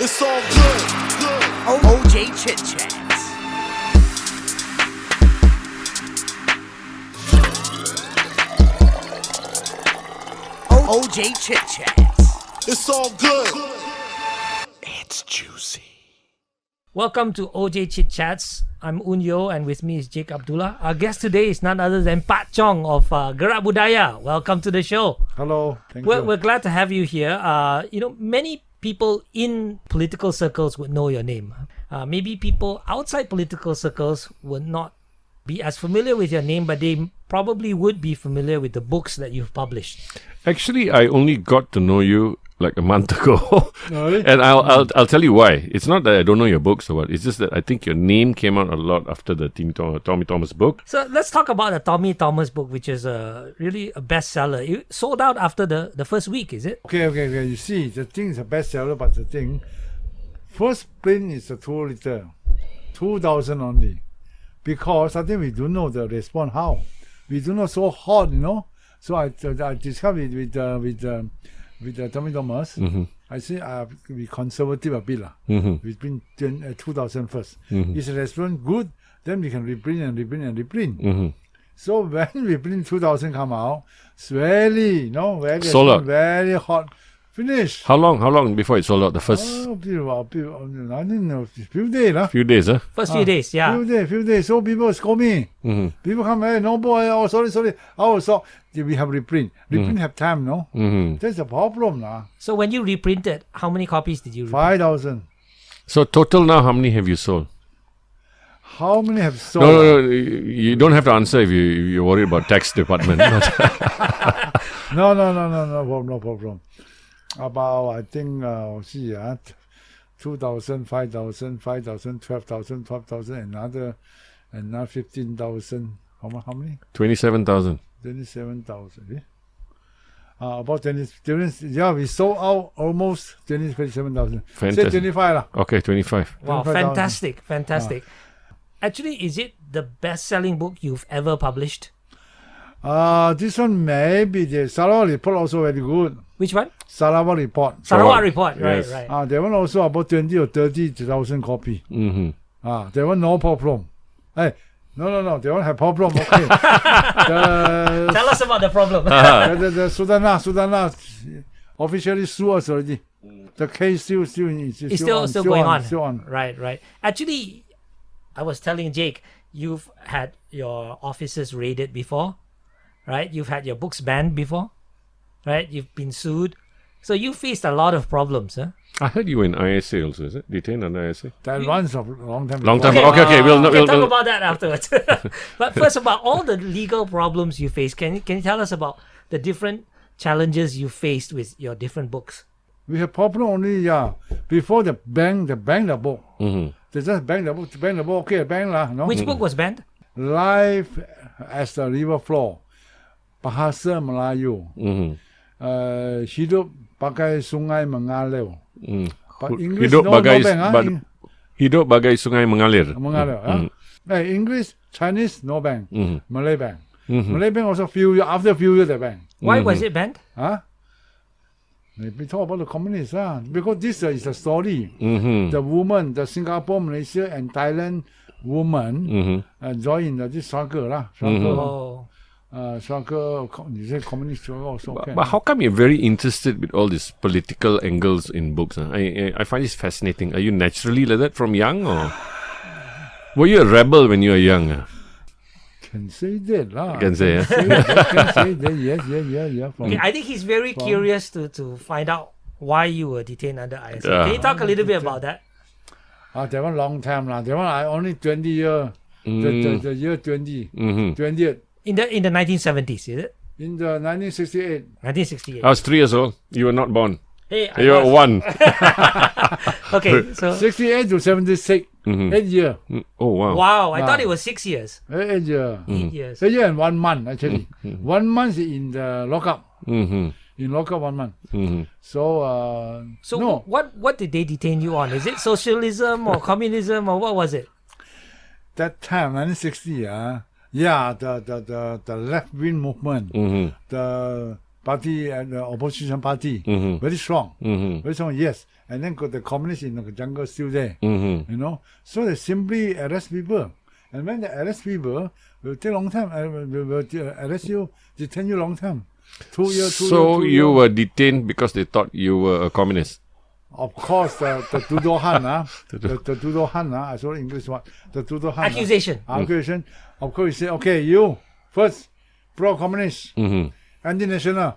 It's all good. OJ Chit Chats. OJ Chit Chats. It's all good. It's juicy. Welcome to OJ Chit Chats. I'm Oon and with me is Jake Abdullah. Our guest today is none other than Pak Chong of GerakBudaya. Welcome to the show. Hello, thank you. We're glad to have you here. Many people in political circles would know your name. Maybe people outside political circles would not be as familiar with your name, but they probably would be familiar with the books that you've published. Actually, I only got to know you like a month ago. Really? And I'll tell you why. It's not that I don't know your books or what. It's just that I think your name came out a lot after the Tommy Thomas book. So let's talk about the Tommy Thomas book, which is really a bestseller. It sold out after the first week, is it? Okay. You see, the thing is a bestseller, but the thing, first print is a 2 liter, 2,000 only. Because I think we don't know the response how. We do not so hot, So I discovered it with Tommy Thomas. Mm-hmm. I say we conservative a bit Mm-hmm. We print 2,000 first. Mm-hmm. Is the response good? Then we can reprint. Mm-hmm. So when we print 2,000 come out, it's very, Sold out. very hot. Finish. How long before it sold out? The first I don't know, few days. few days, huh? First few days, yeah. Few days. So people scold me. Mm-hmm. People come, hey, no boy, oh, sorry. Oh, so we have reprint. Reprint have time, no? Mm-hmm. That's the problem, So when you reprinted, how many copies did you reprint? 5,000. So total now, how many have you sold? How many have sold? No. You don't have to answer if you're worried about tax department. No problem. About, I think, 2,000, 5,000, 12,000, 12,000, another 15,000. How many? 27,000. 27,000. About 20, we sold out almost 27,000. Say Fantastic. 25 lah. Okay, 25. Wow, 25,000. fantastic. Actually, is it the best-selling book you've ever published? This one maybe the Sarawak report also very good. Which one? Sarawak report. Sarawak Report, Yes. right. That one also about 20 or 30,000 copy. Mm-hmm. That one no problem. Hey, no, that one have problem. Okay. Tell us about the problem. the Sudana officially sue us already. The case still It's still going on. Still on. Right. Actually, I was telling Jake, you've had your offices raided before, right? You've had your books banned before, right? You've been sued. So you faced a lot of problems, huh? I heard you were in ISA also, is it? Detained under ISA? That runs a long time. Long time. before. Okay. We'll talk about that afterwards. But first, about all the legal problems you face, can you tell us about the different challenges you faced with your different books? We have problem only, before the bank the book. Mm-hmm. They just bank the book, okay, bank lah, no? Which book was banned? Life as the river flow. Bahasa Melayu. Mm-hmm. Hidup bagai sungai mengalir. But English Hidup no bagai bank, hidup bagai sungai mengalir. mengalir. Hey, English, Chinese, no bank. Mm-hmm. Malay bank. Mm-hmm. Malay bank also after a few years the bank. Why was it banned? We talk about the communists, because this is a story. Mm-hmm. The woman, the Singapore, Malaysia, and Thailand woman join this struggle. Oh. Struggle, you say communist struggle also. But how come you're very interested with all these political angles in books? Huh? I find this fascinating. Are you naturally like that from young, or were you a rebel when you were young? Can say that lah. Can say, yeah. Can say that. Yes. Okay, I think he's very curious to find out why you were detained under ISA. Yeah. Can you talk a little bit about that? That one long time lah. That one I only 20 year. The year 20. 20th. In the 1970s, is it? In the 1968. 1968. I was 3 years old. You were not born. Hey, You were 1. Okay, so 68 to 76. 8 year. Oh, wow. wow, I thought it was 6 years. 8 year. 8 years. 8 year and 1 month actually. 1 month in the lockup. Mm-hmm. In lockup 1 month. Mm-hmm. So So no. what did they detain you on? Is it socialism or communism or what was it? That time 1960 the left wing movement. The party and the opposition party, very strong, very strong. Yes, and then got the communists in the jungle still there. You know, so they simply arrest people, and when they arrest people, will take long time. Will arrest you, detain you long time. 2 years. So you were detained because they thought you were a communist. Of course, the Tuduhan, the Tuduhan, I saw English one. The Tuduhan. Accusation. Accusation. Of course, you say, okay, you first pro-communist, anti-national,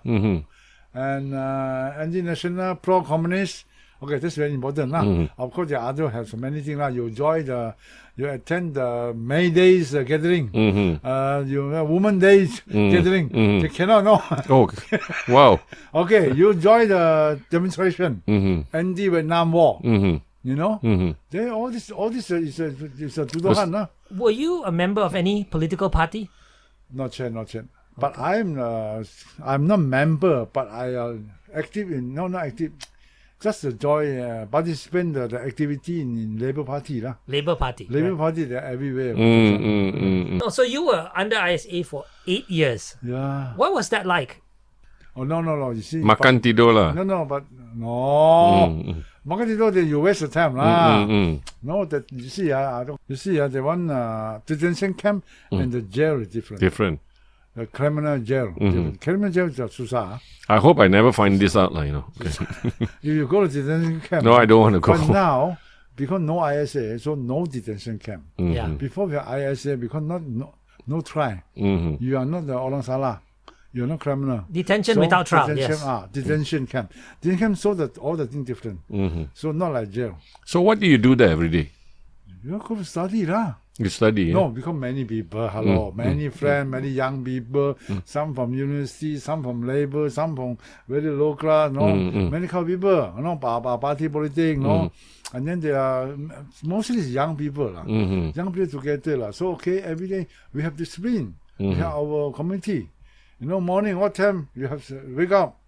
and anti-national, pro-communist. Okay, that's very important. Of course, the other has many things. You attend the May Days gathering, Women Days gathering. They cannot know. Oh, wow. Okay, you join the demonstration, anti-Vietnam War. You know, they all this is a Tuduhan. Were you a member of any political party? Not yet. But I'm not member, but I active in not active. Just to join, participate the activity in Labour Party lah. Labour Party. Labour Party, they're everywhere. Oh, so you were under ISA for 8 years. Yeah. What was that like? Oh no. You see. Makan tidur lah. No. Makan tidur, you waste the time lah. No, that you see, the one detention camp and the jail is different. Different. The criminal jail. Criminal jail is susah. I hope I never find this out, like, you know. Okay. If you go to detention camp. No, I don't want to go. But now, because no ISA, so no detention camp. Yeah. Before we have ISA, because no trial. You are not the orang salah. You are not criminal. Detention without trial. Detention, Yes. detention camp. Detention camp, so that all the things different. So not like jail. So what do you do there every day? You go to study lah. You study? No, because many people, many friends, many young people, some from university, some from labor, some from very low class, many kind of people, party politics, and then they are mostly young people, young people together, So okay, every day we have discipline, we have our community. You know, morning, what time you have to wake up,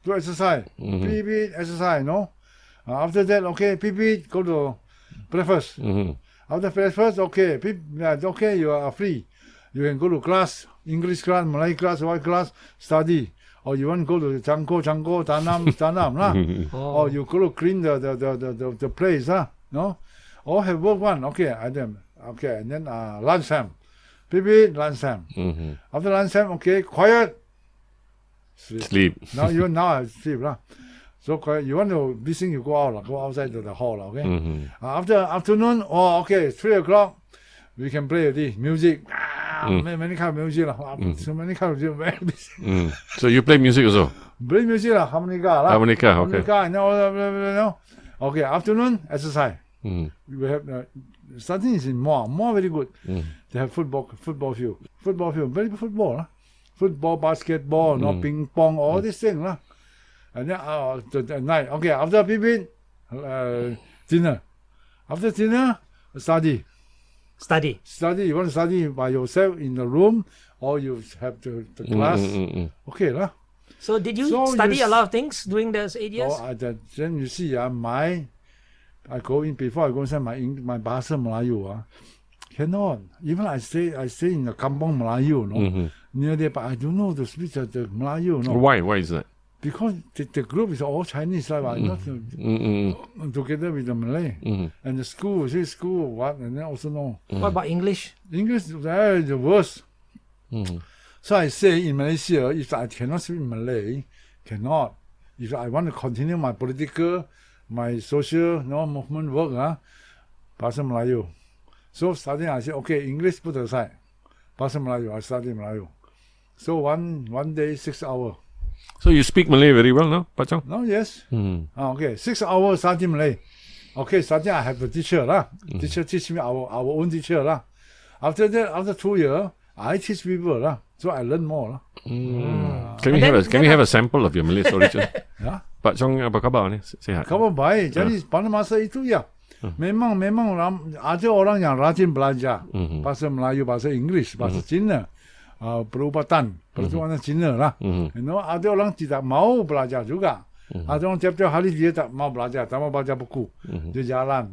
do exercise, beep, exercise, after that, okay, beep, go to breakfast. After breakfast, okay, you are free. You can go to class, English class, Malay class, white class, study. Or you want to go to Chango, Tanam, lah. Or you go to clean the place, no? Or have work one, okay, and then lunchtime. Lunchtime. After lunchtime, okay, quiet. Sleep. Now I sleep, lah. So you want to listen, you go out, go outside to the hall, okay? After afternoon, 3 o'clock, we can play the music. Many kind of music, so many kind of music. So you play music also? Play music, harmonica, okay. Harmonica, okay, afternoon, exercise. We have something is in more very good. They have football field, very good football, football, basketball, ping pong, all these things, And then the night, okay, after dinner. After dinner, study. Study. You want to study by yourself in the room, or you have the class. Okay, lah. So did you study a lot of things during those 8 years? Then you see, I go in before I go inside my bahasa Melayu. Cannot. Even I stay in the Kampong Melayu, near there, but I don't know the speech of the Melayu. Why is that? Because the group is all Chinese, not together with the Malay. And the school, and then also no. What about English? English is the worst. So I say in Malaysia, if I cannot speak Malay, cannot. If I want to continue my political, my social movement work, Bahasa Melayu. So starting I say, okay, English put aside. Bahasa Melayu, I study Melayu. So one day, 6 hours. So you speak Malay very well, no, Pak Chong? No, yes. Okay, 6 hours studying Malay. Okay, starting I have the teacher lah. Teacher teach me our own teacher lah. After that, after 2 years, I teach people lah. So I learn more lah. Can we have a sample of your Malay story? Ya. Pak Chong apa khabar ni? Sihat. Khabar baik. Jadi pada masa itu ya, memang ada orang yang rajin belajar bahasa Melayu, bahasa Inggeris, bahasa Cina. Perubatan Cina lah. Ada orang tidak mau belajar juga. Ada orang tiap-tiap hari dia tak mau belajar, tak mau baca buku. Dia jalan,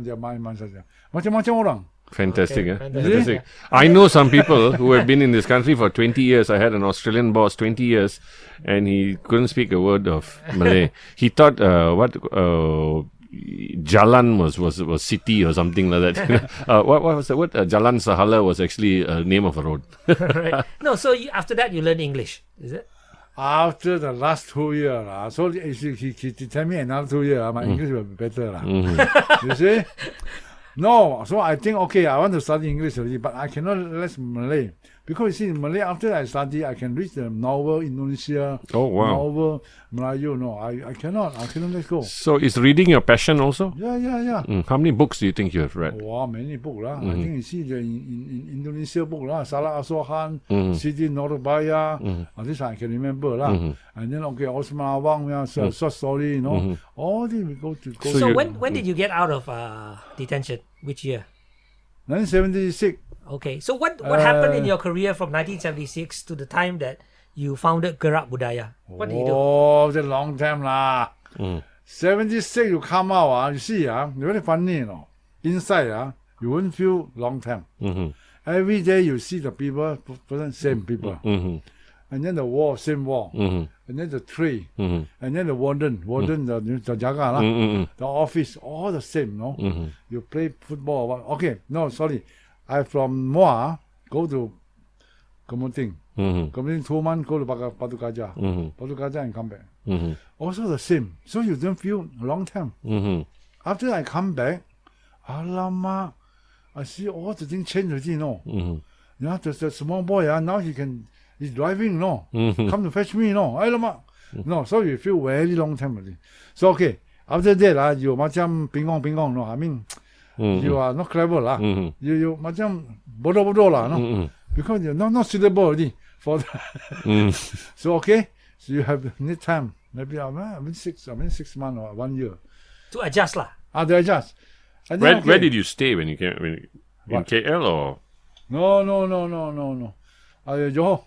dia main-main saja. Macam-macam orang. Fantastic, Okay, eh? fantastic. I know some people who have been in this country for 20 years. I had an Australian boss, 20 years, and he couldn't speak a word of Malay. He thought Jalan was city or something like that. What was the word? Jalan Sahala was actually a name of a road. Right. No, so after that you learn English, is it? After the last 2 years, so he tell me another 2 years, my English will be better. You see? No, so I think, okay, I want to study English already, but I cannot less Malay. Because you see, Malay, after I study, I can read the novel Indonesia, Oh, wow. novel Melayu. No, I cannot let go. So is reading your passion also? Yeah. How many books do you think you have read? Wow, many books. I think you see the in Indonesia book, Salah Asohan, Siti Norubaya, this I can remember. And then, okay, Osman Awang, short story, all these we go to. So you- when did you get out of detention? Which year? 1976. Okay, so what happened in your career from 1976 to the time that you founded GerakBudaya? What did you do? Oh, that's a long time lah. 76 you come out, you see, very funny, Inside, you won't feel long time. Every day you see the people, same people. And then the wall, same wall. And then the tree. And then the warden, the jaga lah. The office, all the same, You play football or what. Okay, no, sorry. I from Moa, go to Kemuting. Kemuting 2 months, go to Batu Gajah. Batu Gajah and come back. Also the same. So you don't feel a long time. After I come back, alamak, I see all the things change already, the small boy, now he's driving, come to fetch me, alamak. No, so you feel very long time already. So okay, after that, you macam pingong, I mean, you are not clever lah. You macam bodoh lah, because you're not suitable already for that. So okay, so you have need time, maybe 6 months or 1 year. To adjust lah. To adjust. And then, Where did you stay when you came? In What? KL or? No. Johor.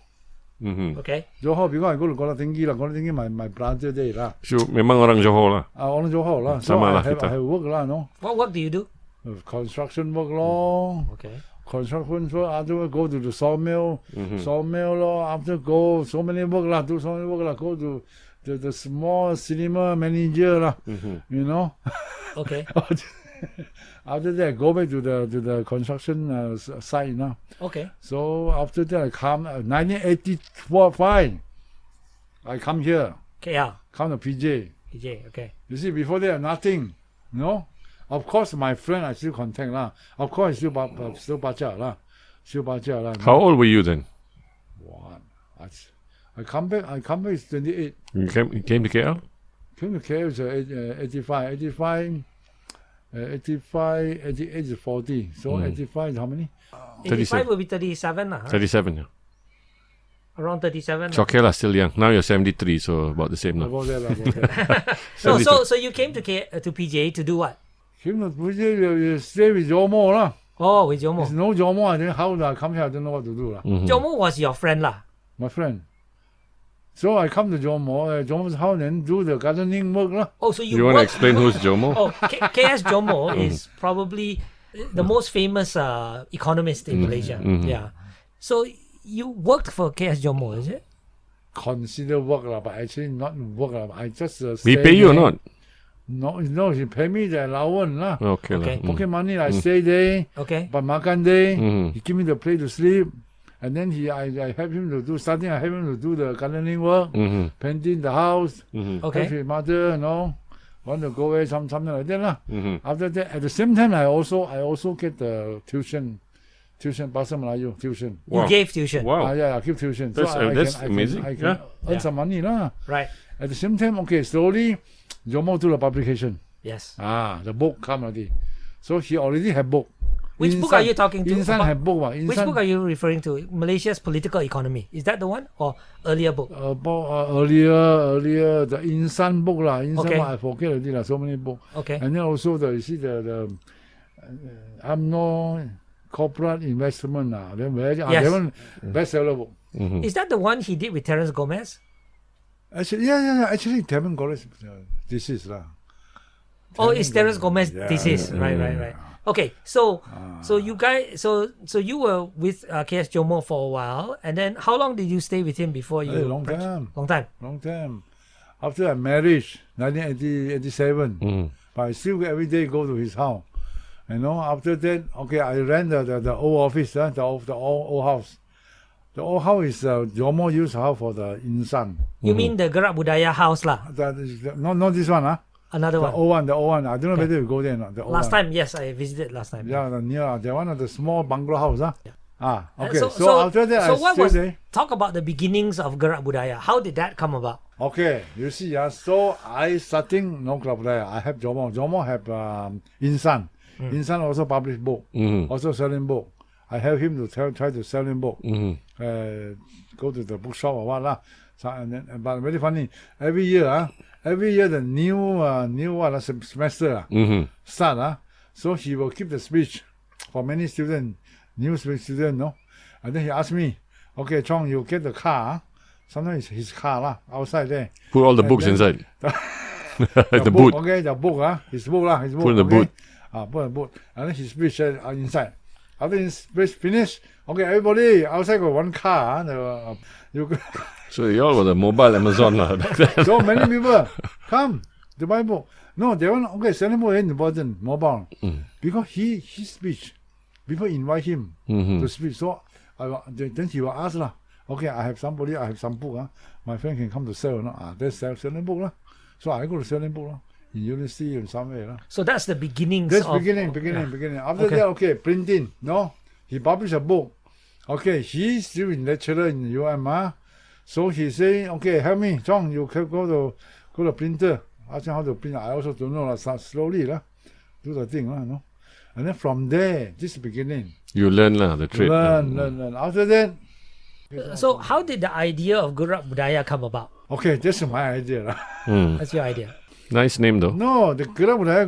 Okay. Johor, because I go to Kuala Tinggi lah. Kuala Tinggi, my brother there lah. So memang orang Johor lah. Orang Johor lah. So Sama I lah have kita. work lah, What work do you do? Construction work lor. Okay. Construction work, after go to the sawmill. Sawmill lor. After go, so many work lah. Do so many work lah. Go to the small cinema manager lah. You know. Okay. After that, go back to the construction site now. Okay. So after that, I come 1985. I come here, KL. come to PJ. PJ. Okay. You see, before that, nothing. Of course, my friend I still contact lah. Of course, still baca lah. How old were you then? What? I come back. Is 28. You came to KL? Came to KL is 85. 88 is 40. So 85 is how many? 85 will be 37 lah. 37. Yeah. Around 37. It's okay lah, still young. Now you're 73, so about the same now. About that. No, so you came to PJ to do what? Came to PJ, you stay with Jomo lah. Oh, with Jomo. There's no Jomo. Then how do I come here? I don't know what to do lah. Jomo was your friend lah. My friend. So I come to Jomo. Jomo's house and do the gardening work lah. Oh, so you You want to worked- explain who's Jomo? Oh, KS Jomo is probably the most famous economist in Malaysia. Yeah. So you worked for KS Jomo, is it? Consider work lah, but actually not work lah. I just He stay pay you or there. not? No, he pay me the allowance lah. Okay. Okay. Lah. Pocket money, I stay there. Okay. But makan day, Mhm. he give me the place to sleep. And then I help him to do, starting I help him to do the gardening work, painting the house, Okay. help his mother, want to go away, something like that lah. Mhm. After that, at the same time, I also get the tuition, Bahasa Melayu tuition. You Wow. gave tuition. Wow. Yeah, I give tuition. That's- that's amazing. I can Yeah. earn Yeah. some money lah. Right. At the same time, okay, slowly, Jomo do the publication. Yes. The book come already. So he already have book. Which book are you talking to? Insan about? have book. Which book are you referring to? Malaysia's Political Economy. Is that the one or earlier book? About earlier the Insan book lah. Insan Okay. I forget already lah. So many book. Okay. And then also you see the UMNO corporate investment lah. Then very Yes. bestseller book. Is that the one he did with Terence Gomez? Actually, yeah. Actually, Tevin Gomez thesis lah. Oh, it's Terence Gomez Yeah, thesis. yeah, Right. Okay, so you guys, so you were with KS Jomo for a while, and then how long did you stay with him before you? Hey, long time. Long time. Long time. After I married, 1987, but I still every day go to his house. You know, after that, okay, I rent the old office, the old house. The old house is Jomo used house for the insan. You mean the GerakBudaya house lah? That is not this one, Another the one. old one. I don't know whether you go there or not. The old Last one. time, yes, I visited last time. Yeah, the one of the small bungalow house, okay. So- So after that, so I what stay was there. talk about the beginnings of GerakBudaya? How did that come about? Okay, you see, so I starting no club there. I have Jomo. Jomo have Insan. Insan also publish book, also selling book. I help him to try to sell him book. Go to the bookshop or what lah. So, and then, but very funny. Every year the new semester start so he will keep the speech for many students, new students, no. And then he asked me, okay, Chong, you get the car. Sometimes his car lah outside there. Put all the And books then inside. The book, boot. okay, the book his book his book. Put in the okay? boot. Put in the boot. And then his speech inside. After his speech finished, okay, everybody outside got one car. So you all were the mobile Amazon lah back then. So many people come to buy book. No, they want selling book is important, mobile. Because he speech, people invite him to speak. So then he will ask lah. Okay, I have some book. My friend can come to sell. No? That's selling book lah. So I go to selling book lah. In university or somewhere lah. So that's the beginnings. That's of, beginning. After that, okay, printing. No, he published a book. Okay, he's still in lecturer in UM. So he say, okay, help me, Chong, you can go to printer. Ask him how to print. I also don't know. Start slowly lah, do the thing lah, no. And then from there, this is beginning. You learn lah the trade. Learn. After that, So how did the idea of GerakBudaya come about? okay, that's my idea lah. That's your idea. Nice name though. No, the GerakBudaya.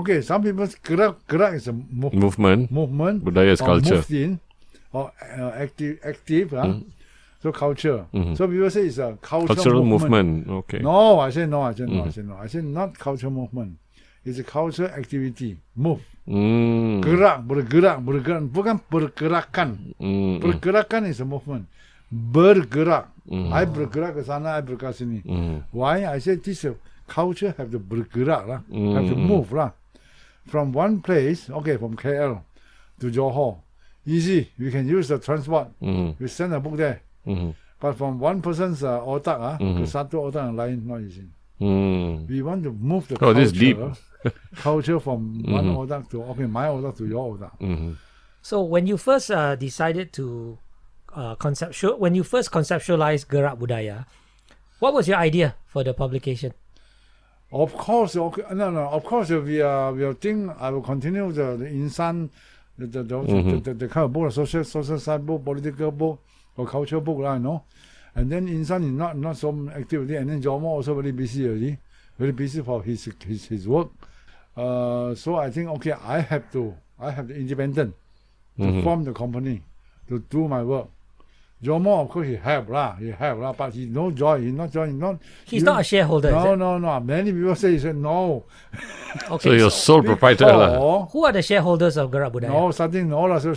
Okay, some people Gerak is a Movement. Budaya is or culture. moved in, or active. So culture. So people say it's a Cultural movement. Okay. No, I say no. I say not cultural movement. It's a cultural activity. Move. Gerak, bergerak. Bukan pergerakan. Pergerakan is a movement. Bergerak. I bergerak ke sana, I bergerak sini. Why? I say this culture have to bergerak lah. Have to move lah. From one place, okay, from KL to Johor. Easy. We can use the transport. We send a book there. But from one person's otak to satu otak yang lain, not easy. We want to move the Oh, culture. this is deep. Culture from one otak to my otak to your otak. So when you first decided to when you first conceptualized GerakBudaya, what was your idea for the publication? Of course, okay, no. Of course, we think I will continue the insan, the kind of book, social science book, political book, or cultural book, lah, no. And then insan is not so active, and then Jomo also very busy already, very busy for his work. So I think okay, I have the independent to form the company to do my work. Jomo, of course, he have lah, but he no joy. He's not a shareholder. is it? No. Many people say no. Okay. So you're sole proprietor lah. Who are the shareholders of GerakBudaya? No, starting no lah. So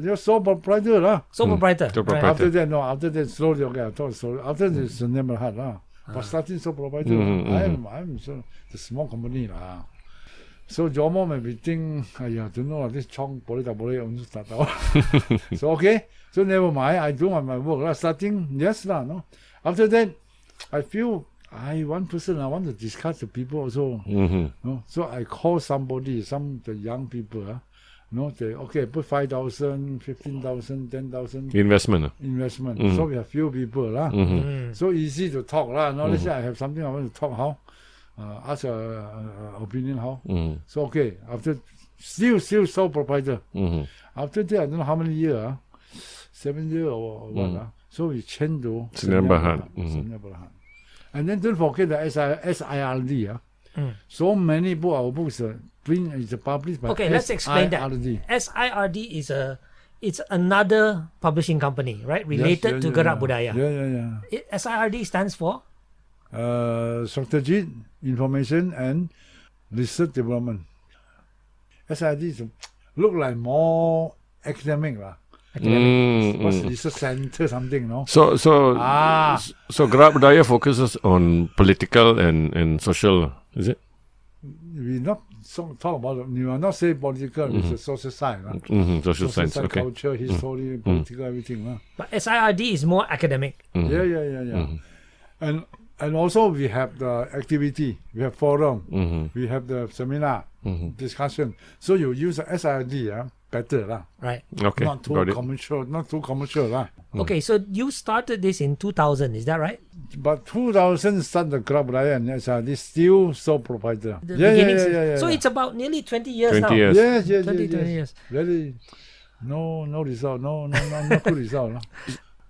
you're sole proprietor lah. Sole proprietor. Sole right? proprietor. After that, slowly, okay, I thought slowly. After this, never had lah. But starting sole proprietor, I'm so the small company lah. So Jomo maybe think, don't know this Chong boleh untuk start out. So okay, so never mind. I do my work lah. Starting yes lah, no. After that, I feel one person I want to discuss with people also. No? So I call somebody, the young people. No, they okay put 5,000, 15,000, 10,000 Investment. So we have few people lah. So easy to talk lah. No, let's say I have something I want to talk how. Ask opinion how. So okay, after still sole proprietor. After that, I don't know how many years, 7 years or what. So we change to Sdn Bhd. And then don't forget the SIRD. So many book, our books is published by Okay, let's explain that. SIRD is it's another publishing company, right? Related to GerakBudaya. Yeah. SIRD stands for Strategy, Information and Research Development. SID is look like more academic lah. What's research center something, no? So GerakBudaya focuses on political and social, is it? We not talk about it. You are not say political. It's a social science. Social science, okay. Culture, history, political, everything. But SIRD is more academic. Yeah. And also we have the activity, we have forum, we have the seminar, discussion. So you use the SIRD, better lah. Right. Okay, Not too got it. commercial, not too commercial lah. Okay, so you started this in 2000, is that right? But 2000 start the GerakBudaya and SIRD still sole proprietor. The Yeah. beginnings. So it's about nearly 20 years 20 now. years. Yes. 20 years. Very no result, no good result lah.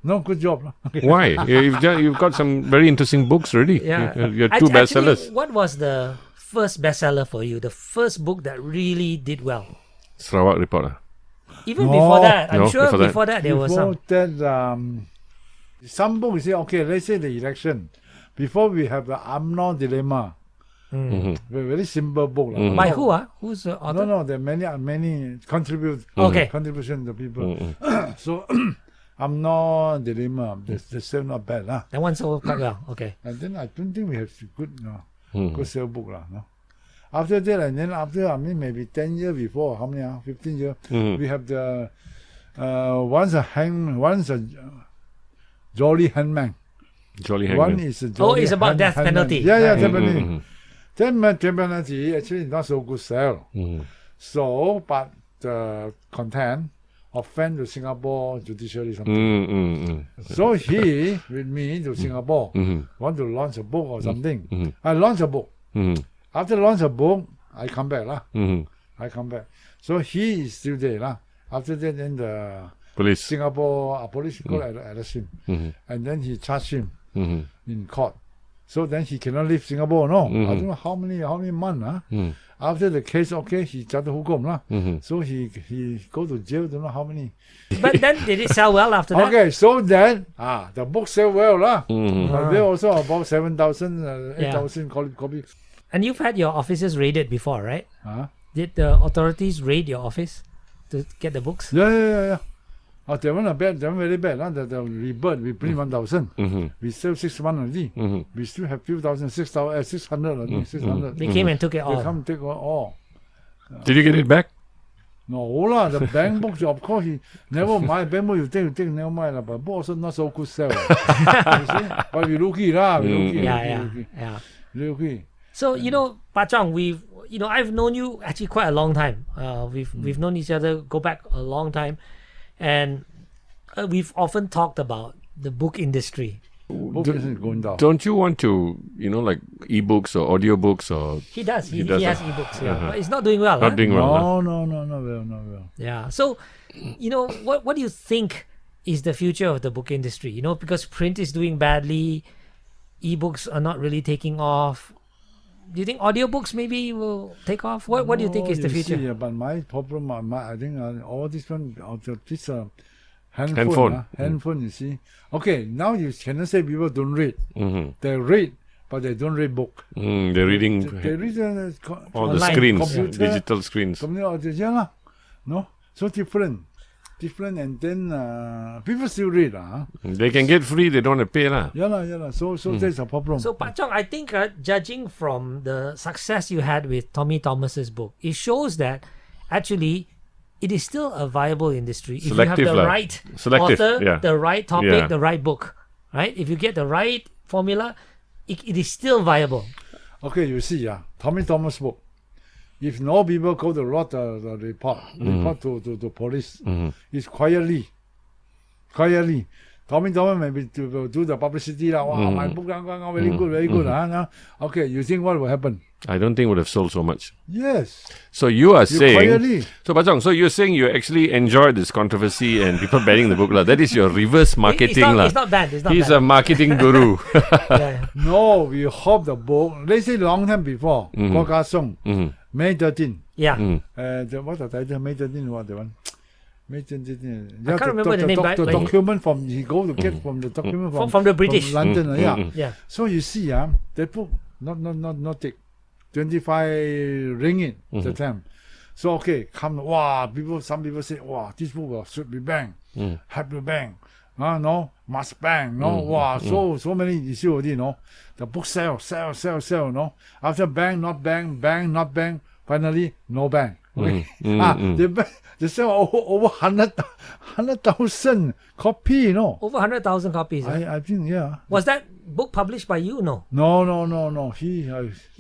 No good job lah. Why? You've got some very interesting books already. Yeah. You're two bestsellers. Actually, what was the first bestseller for you? The first book that really did well? Sarawak Report. Even before that, I'm No, sure before that. before that there was some. Before that, some book you say, okay, let's say the election. Before we have the UMNO dilemma. Very simple book. lah. By who? Who's the author? No, there are many contribution to people. So UMNO dilemma, they still not bad. That one sold quite well. Okay. And then I don't think we have good sale book. No. After that, and then after, maybe 10 years before, how many, 15 years, we have the, one's a Jolly Hangman. Jolly One Hangman. is a Jolly it's about death Hangman. penalty. Yeah, death penalty. Death penalty actually not so good sell. So, but the content offend to Singapore judiciary something. So he, with me to Singapore, want to launch a book or something. I launch a book. After launch a book, I come back lah. I come back. So he is still there lah. After that, then the Police. Singapore police arrest him, and then he charged him in court. So then he cannot leave Singapore. No, I don't know how many months. After the case, okay, he jatuh hukum lah. So he go to jail. Don't know how many. But then did it sell well after that? Okay, so then the book sell well lah. There also about 7,000, 8,000 copy. And you've had your offices raided before, right? Did the authorities raid your office to get the books? Yeah. Oh, that one bad. That one very bad. The rebirth, we print 1,000. We sell 6,100 already. We still have few thousand, 600. 600. They came and took it They all. come take all. Did you get it back? No lah, the bank book, of course, he never mind. Bank book you take, never mind lah. But book also not so good sell. You see? But we lucky lah. Yeah. Lucky. So Pak Chong, I've known you actually quite a long time. We've known each other go back a long time, and we've often talked about the book industry. Book is going down. Don't you want to, like ebooks or audiobooks or? He does. He does has that. ebooks, but it's not doing well. Not doing well. No, not well. Yeah. So, what do you think is the future of the book industry? Because print is doing badly, ebooks are not really taking off. Do you think audiobooks maybe will take off? What do you think is the future? See, but my problem, I think all this one, this Handphone. handphone, you see. Okay, now you cannot say people don't read. They read, but they don't read book. They're reading They read all the online, screens, computer, digital screens. No, so different, and then people still read. They can get free, they don't have to pay lah. Yeah. So that's a problem. So, Pak Chong, I think judging from the success you had with Tommy Thomas's book, it shows that actually it is still a viable industry if Selective you have the lah. right Selective, author, yeah. the right topic, Yeah. the right book. Right? If you get the right formula, it is still viable. Okay, you see, Tommy Thomas book. If no people go to write the report to police, it's quietly. Tommy Thomas maybe to do the publicity lah. Wow, my book very good. Okay, you think what will happen? I don't think it would have sold so much. Yes. So you are saying, quietly. so Pak Chong, so you're saying you actually enjoyed this controversy and people banning the book lah. That is your reverse marketing lah. It's not bad. It's not He's bad. a marketing guru. Yeah. No, we hope the book. Let's say long time before. Koka Song, May 13. Yeah. What's the title? May 13. What the one? May 13. I can't remember the name, but The he- document from he go to get from the document From the British. from London. Yeah. So you see, that book not take 25 ringgit the time. So okay, come. Wow, some people say, wow, this book should be banned, have to ban. No, must ban. No, wow, so many issues already. No, the book sell. No, after bang, not bang, bang, not bang. Finally, no bang. Okay. They sell over 100,000 copy. No, Over 100,000 copies. I think yeah. Was that book published by you? No. No. He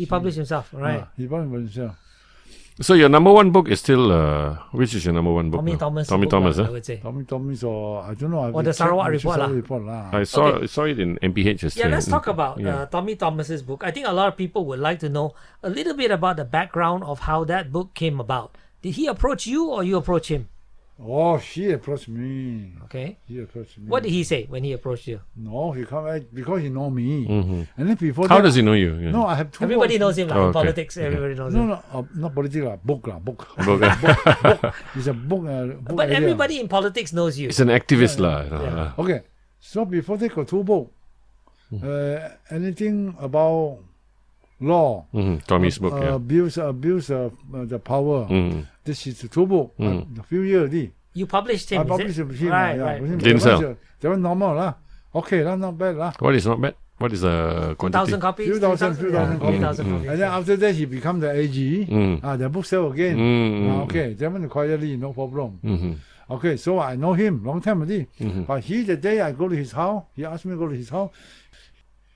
Published himself, right? He published himself. So your number one book is still which is your number one book? Tommy now? Thomas. Tommy book, Thomas. I would say. Tommy, or I don't know. Or the Sarawak report lah. I saw it in MPH yesterday. Yeah, let's talk about Tommy Thomas's book. I think a lot of people would like to know a little bit about the background of how that book came about. Did he approach you or you approach him? Oh, he approached me. Okay. He approached me. What did he say when he approached you? No, he come because he know me. And then before How that, does he know you? Yeah. No, I have two. Everybody books. knows him, like, Oh, in okay. politics. Everybody knows him. No, not politics lah. Book. Book. It's a book. Book But idea. everybody in politics knows you. It's an activist lah. Okay, so before they got two books, anything about law, Tommy's book. Yeah. abuse the power. This is the two book. A few years already. You published him, I is published it? it with him. Right, yeah, right. with him. Didn't That sell. one, that one normal lah. Okay lah, not bad lah. What is not bad? What is the quantity? 2,000 copies? Few thousand, 3,000? copies. 3,000 copies. And then after that, he become the AG. The book sell again. Okay, that one quietly, no problem. Okay, so I know him long time already. But the day I go to his house, he asked me to go to his house.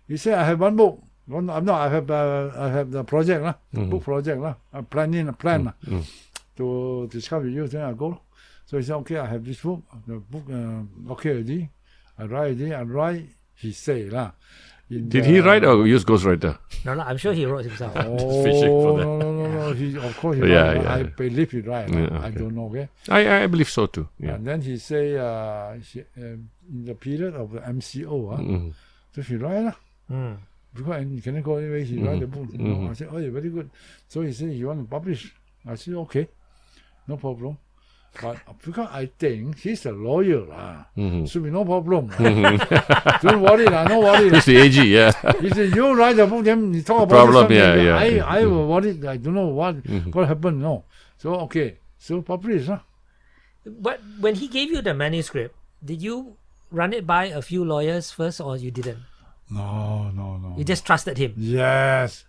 He said, I have one book. I have the project lah, book project lah. I'm planning a plan to discuss with you. Then I go. So he said, okay, I have this book. The book, okay already. I write. He say lah. Did he write or use ghostwriter? No, I'm sure he wrote himself. Fishing for that. No. He, of course, he Yeah, write. yeah. I believe he right. Yeah, I okay. don't know. Okay. I believe so too. Yeah. And then he say, in the period of the MCO, so he write lah. Because he cannot go anyway. He write the book. I said, oh, yeah, very good. So he said he want to publish. I said, okay, no problem. But because I think he's a lawyer lah, should be no problem. Don't worry lah, no worry lah. He's the AG, yeah. He said, you write the book, then you talk about Problem, this, yeah. I will worry. I don't know what happened. No. So okay. So publish lah. But when he gave you the manuscript, did you run it by a few lawyers first or you didn't? No. You just trusted him? Yes.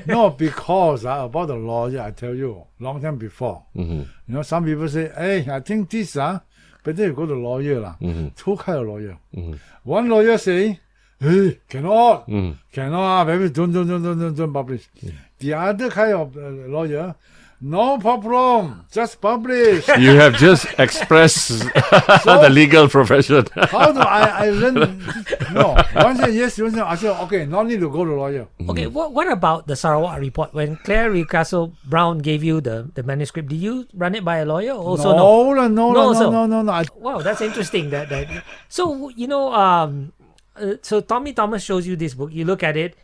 No, because about the lawyer, I tell you, long time before. You know, some people say, hey, I think this, better you go to lawyer lah. Two kind of lawyer. One lawyer say, hey, cannot, baby, don't publish. The other kind of lawyer, no problem, just publish. You have just expressed the legal profession. How do I learn? No, one say yes, one say I say okay, no need to go to lawyer. Okay, what about the Sarawak report? When Claire Recastle Brown gave you the manuscript, did you run it by a lawyer? Also no. No. Wow, that's interesting. That so you know, so Tommy Thomas shows you this book. You look at it.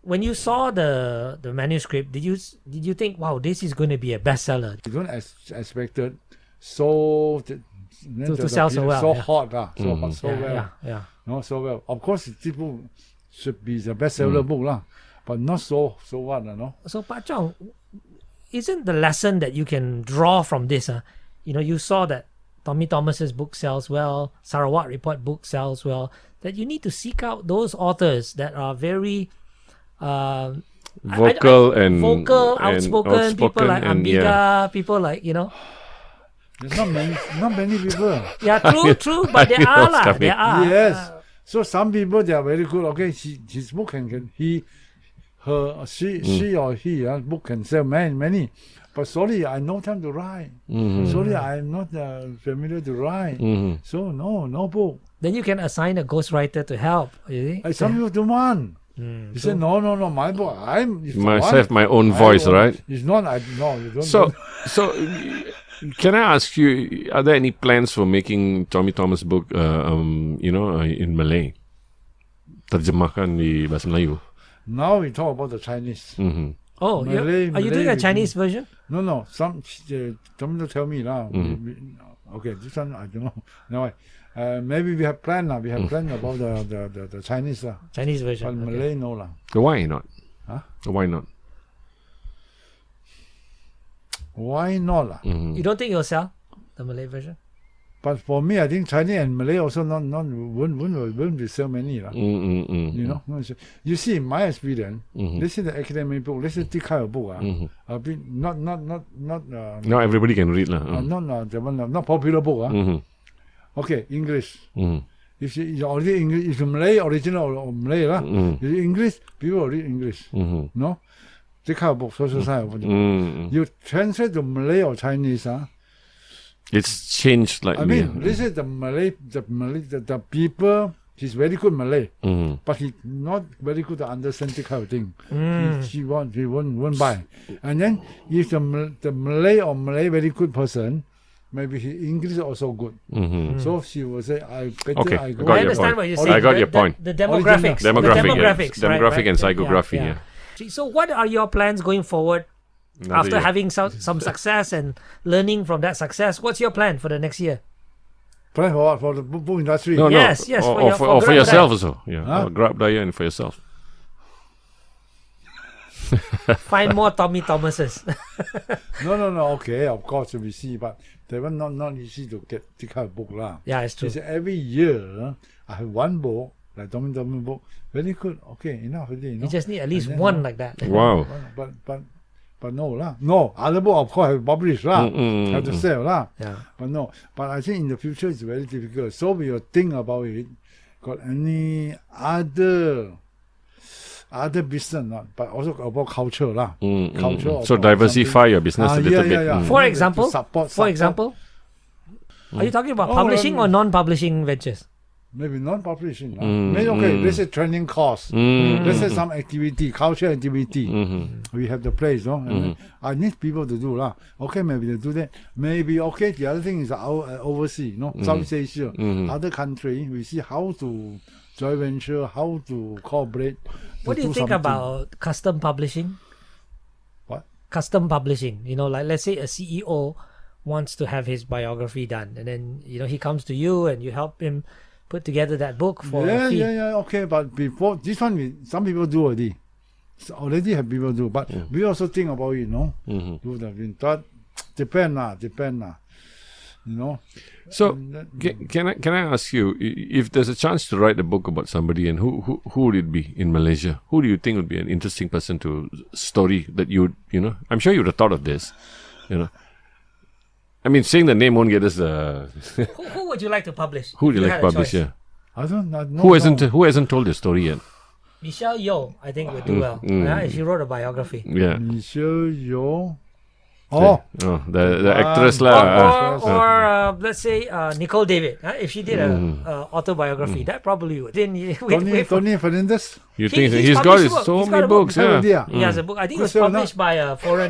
When you saw the manuscript, did you think, wow, this is going to be a bestseller? You don't expect it so to sell so well, so yeah. hot, so hot, so well. Yeah. No, so well. Of course, this book should be the bestseller book lah, but not so what, no. So Pak Chong, isn't the lesson that you can draw from this? You know, you saw that Tommy Thomas's book sells well, Sarawak Report book sells well. That you need to seek out those authors that are very Vocal, outspoken, people like Ambiga, people like, you know. There's not many people. Yeah, true, but there are lah. There are. Yes. So some people they are very good. Okay, his book can she or he book can sell many. But sorry, I no time to write. Sorry, I'm not familiar to write. So no book. Then you can assign a ghostwriter to help. You see? Some people don't want. He said no, my book. Must have my own voice, right? It's not. You don't. So can I ask you, are there any plans for making Tommy Thomas book, in Malay? Terjemahkan di bahasa Melayu. Now we talk about the Chinese. Oh, Malay, are you doing a Chinese version? No. Some tell me now. Okay, this one I don't know. No, maybe we have plan now. We have plan about the Chinese Chinese version. but Okay. Malay no lah. Why not? Huh? Why not? Why not? Lah? You don't think you'll sell the Malay version? But for me, I think Chinese and Malay also won't be so many. Lah. You know, you see, in my experience, this is the academic book. This is the kind of book. A bit not Not everybody can read lah. not popular book. Okay, English. If you already English, if you Malay original or Malay lah, if you English, people will read English. No, this kind of book, social science. You translate to Malay or Chinese, It's changed like I mean, this is the Malay, the people. He's very good Malay, but he not very good to understand this kind of thing. He won't buy. And then if the Malay or Malay very good person, maybe his English also good. So she will say, I better Okay, I I go. got I your understand point. what you're saying. I got your point. The demographics. Demographic and right. psychography. Yeah. So what are your plans going forward after year. having some success and learning from that success? What's your plan for the next year? Plan for what? For the book industry? No, Yes, no. yes, Or for for yourself GerakBudaya. also. Yeah. Or GerakBudaya and for yourself. Find more Tommy Thomases. No. Okay, of course we see, but they were not easy to get this kind of book lah. Yeah, it's true. It's every year I have one book, like Tommy book, very good. Okay, enough already. You just need at least one like that. Wow. But no lah. No, other book of course have published lah. Have to sell lah. Yeah. But no. But I think in the future it's very difficult. So we will think about it. Got any other business not, but also about culture lah. Culture. So diversify your business a little bit. Yeah. For To example, support. are you talking about publishing or non-publishing ventures? Maybe non-publishing. Maybe okay. This is training course. This is some activity, culture activity. We have the place, no. And I need people to do lah. Okay, maybe they do that. Maybe okay. The other thing is our overseas, no, Southeast Asia, other country. We see how to joint venture, how to cooperate. What do you think about custom publishing? What? Custom publishing. You know, like let's say a CEO wants to have his biography done, and then he comes to you and you help him put together that book for a fee. Yeah. Okay, but before this one, some people do already. So already have people do, but we also think about it, no. Do that. Depend lah. You know. So can I ask you, if there's a chance to write a book about somebody, and who would it be in Malaysia? Who do you think would be an interesting person to story that you know? I'm sure you would have thought of this, you know. I mean, saying the name won't get us the. Who would you like to publish? Who would you if like had to a publish? choice? Yeah. I don't know. Who hasn't told the story yet? Michelle Yeoh, I think would do well. If she wrote a biography. Yeah. Michelle Yeoh. Oh, the actress lah. Or let's say Nicole David. If she did a autobiography, that probably would. Then Tony Fernandez. You think he's he's got published a book. so He's got many a book. books? Yeah. he has a book. I think it was Good sell, published by a foreign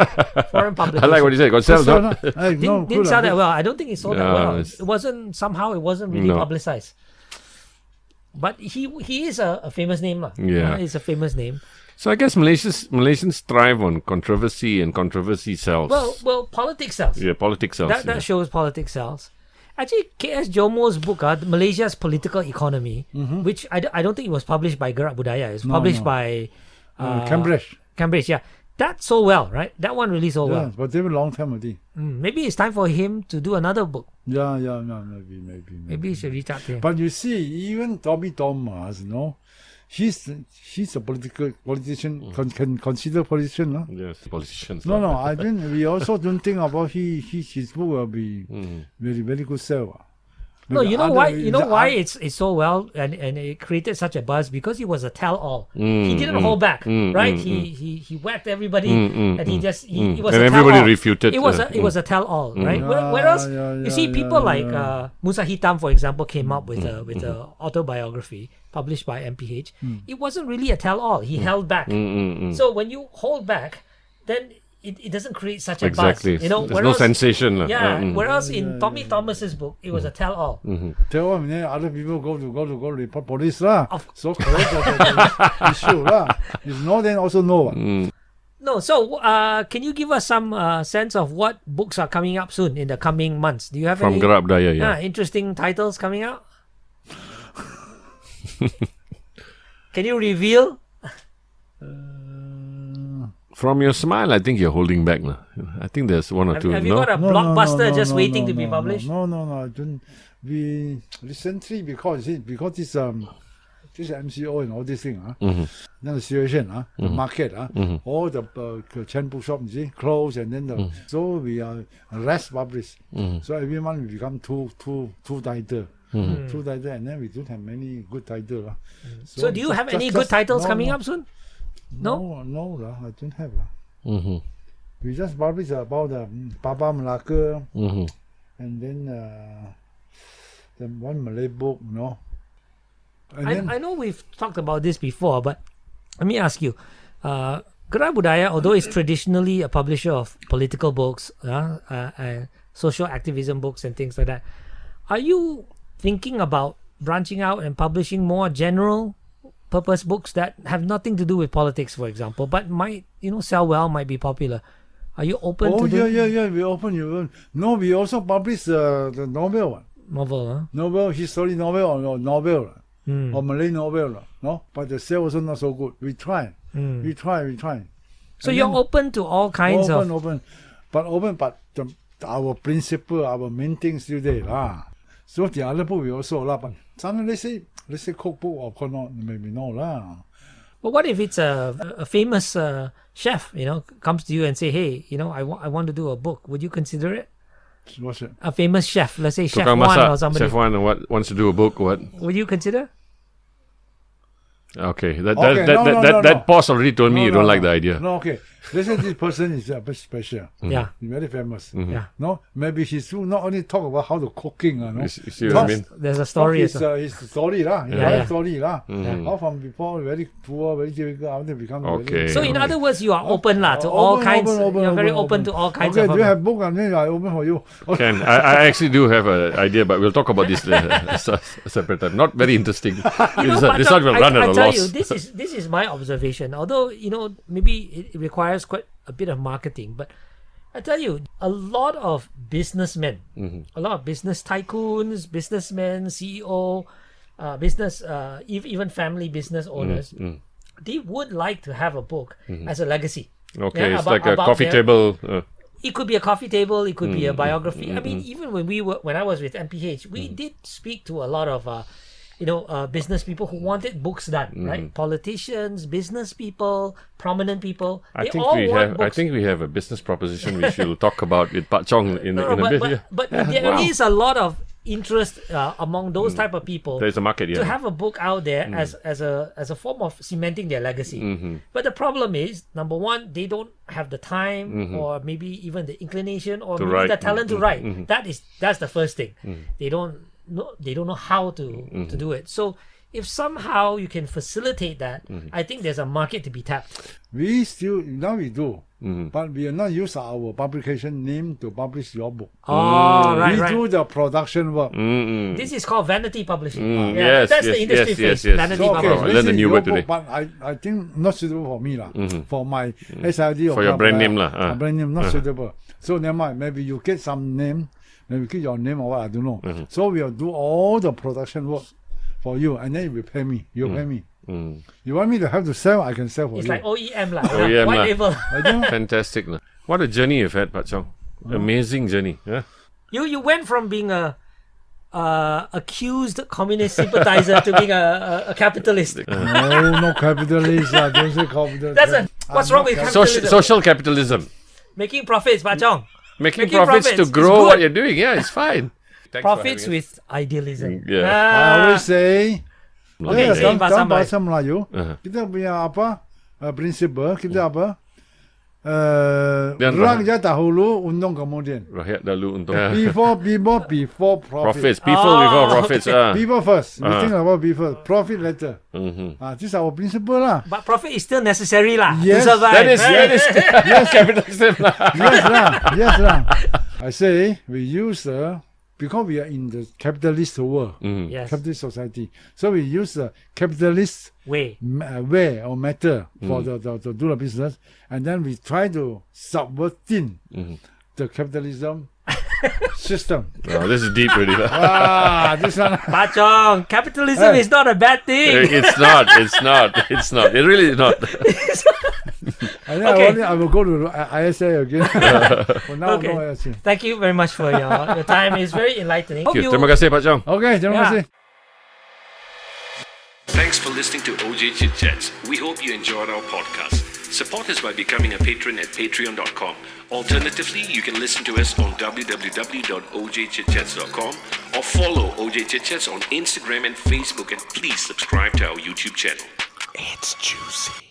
publication. I like what he said. Got sell, not? Didn't sell that well. I don't think it sold that No, well. it's- It wasn't really publicized. But he is a famous name lah. Yeah. He's a famous name. So I guess Malaysians thrive on controversy, and controversy sells. Well, politics sells. Yeah, politics sells. That shows politics sells. Actually, K.S. Jomo's book, Malaysia's Political Economy, which I don't think it was published by GerakBudaya. It was published by Cambridge. Cambridge, yeah. That sold well, right? That one really sold well. But they were long time already. Maybe it's time for him to do another book. Yeah, maybe. Maybe he should reach out to him. But you see, even Tommy Thomas, he's a politician, can consider politician, no? Yes, politicians. No, I think we also don't think about his book will be very, very good sell. No, you know why? You know why it's so well and it created such a buzz, because he was a tell-all. He didn't hold back, right? He whacked everybody, and he was and a everybody tell-all. refuted. It was a tell-all, right? Whereas you see people like Musa Hitam, for example, came up with a autobiography published by MPH. It wasn't really a tell-all. He held back. So when you hold back, then it doesn't create such a buzz. Exactly. There's no sensation. Yeah. Whereas in Tommy Thomas's book, it was a tell-all. Tell him, other people go to report police lah. So correct the issue lah. If no, then also no. No, so can you give us some sense of what books are coming up soon in the coming months? Do you have From any GerakBudaya, yeah. interesting titles coming out? Can you reveal? From your smile, I think you're holding back now. I think there's one or two. Have you No? got a blockbuster just waiting to be published? No, I don't. We recently because this MCO and all these things, then the situation, the market, all the chain bookshop, you see, close, and then so we are less published. So every month we become two title. Two title, and then we don't have many good titles. So do you have any good titles coming up soon? No? No, I don't have. We just publish about Baba Melaka, and then the one Malay book, And I know we've talked about this before, but let me ask you. GerakBudaya, although it's traditionally a publisher of political books, social activism books and things like that, are you thinking about branching out and publishing more general purpose books that have nothing to do with politics, for example, but might sell well, might be popular? Are you open to yeah, we open. No, we also publish the novel one. Novel, history novel or novel. Or Malay novel, no? But the sale also not so good. We try. We try. So you're open to all kinds of... Open. But our principle, our main thing still there. So the other book we also but sometimes let's say cookbook or cannot, maybe no lah. But what if it's a famous chef, comes to you and say, hey, I want to do a book. Would you consider it? What's it? A famous chef, let's say Chef Tukang Wan masak, or somebody. Chef Wan wants to do a book. What? Would you consider? Okay, that pause already told me you don't like the idea. No, okay. Let's say this person is a bit special. Yeah. He's very famous. Yeah. No, maybe he's not only talk about how to cooking. No? You see what I mean? There's a story. His story lah. Story lah. Mm-hmm. How from before very poor, very difficult, how they become. Okay. So in other words, you are open to all kinds. You're very open to all kinds of. Okay, do you have book and then I open for you. Ken, I actually do have an idea, but we'll talk about this separate time. Not very interesting. This one will run at a tell loss. you, this is my observation. Although maybe it requires quite a bit of marketing, but I tell you, a lot of businessmen, a lot of business tycoons, businessmen, CEO, business, even family business owners, they would like to have a book as a legacy. Okay, it's like a coffee table. It could be a coffee table. It could be a biography. I mean, even when I was with MPH, we did speak to a lot of business people who wanted books done, right? Politicians, business people, prominent people. I think we have a business proposition we should talk about with Pak Chong in a bit here. But there is a lot of interest among those type of people. There's a market, to have a book out there as a form of cementing their legacy. But the problem is, number one, they don't have the time or maybe even the inclination or maybe the talent to write. That's the first thing. They don't know how to do it. So if somehow you can facilitate that, I think there's a market to be tapped. We do, but we are not use our publication name to publish your book. We do the production work. This is called vanity publishing. Yes, that's the industry phrase. Vanity publishing. I learned a new word today. But I think not suitable for me for my SID for your brand name lah. Brand name not suitable. So never mind. Maybe you get some name. Maybe get your name or what, I don't know. So we'll do all the production work for you, and then you will pay me. You'll pay me. You want me to have to sell? I can sell for you. It's like OEM lah. OEM White label. Fantastic lah. What a journey you've had, Pak Chong. Amazing journey. Yeah. You went from being a accused communist sympathizer to being a capitalist. No capitalist. Don't say capitalist. What's wrong with capitalism? Social capitalism. Making profits, Pak Chong. Making profits to grow what you're doing. Yeah, it's fine. Profits with idealism. Yeah. I always say, Okay, bahasa Melayu, kita punya prinsipal, kita rakyat dahulu, untung kemudian. Rakyat dahulu untung. Before profits. People before profits. People first. We think about people. Profit later. This is our principle lah. But profit is still necessary lah Yes. to survive. That is capitalism lah. Yes lah. I say we use because we are in the capitalist world, capitalist society. So we use the capitalist way or method for to do the business, and then we try to subverting the capitalism system. Oh, this is deep already. This one. Pak Chong, capitalism is not a bad thing. It's not. It really is not. And then Okay. I will go to ISA again. For now, Okay. no ISA. Thank you very much for your time. It's very enlightening. Hope Okay, you- terima kasih Pak Chong. Okay, terima Yeah. kasih. Thanks for listening to OJ Chit Chats. We hope you enjoyed our podcast. Support us by becoming a patron at patreon.com. Alternatively, you can listen to us on www.ojchitchats.com or follow OJ Chit Chats on Instagram and Facebook, and please subscribe to our YouTube channel. It's juicy.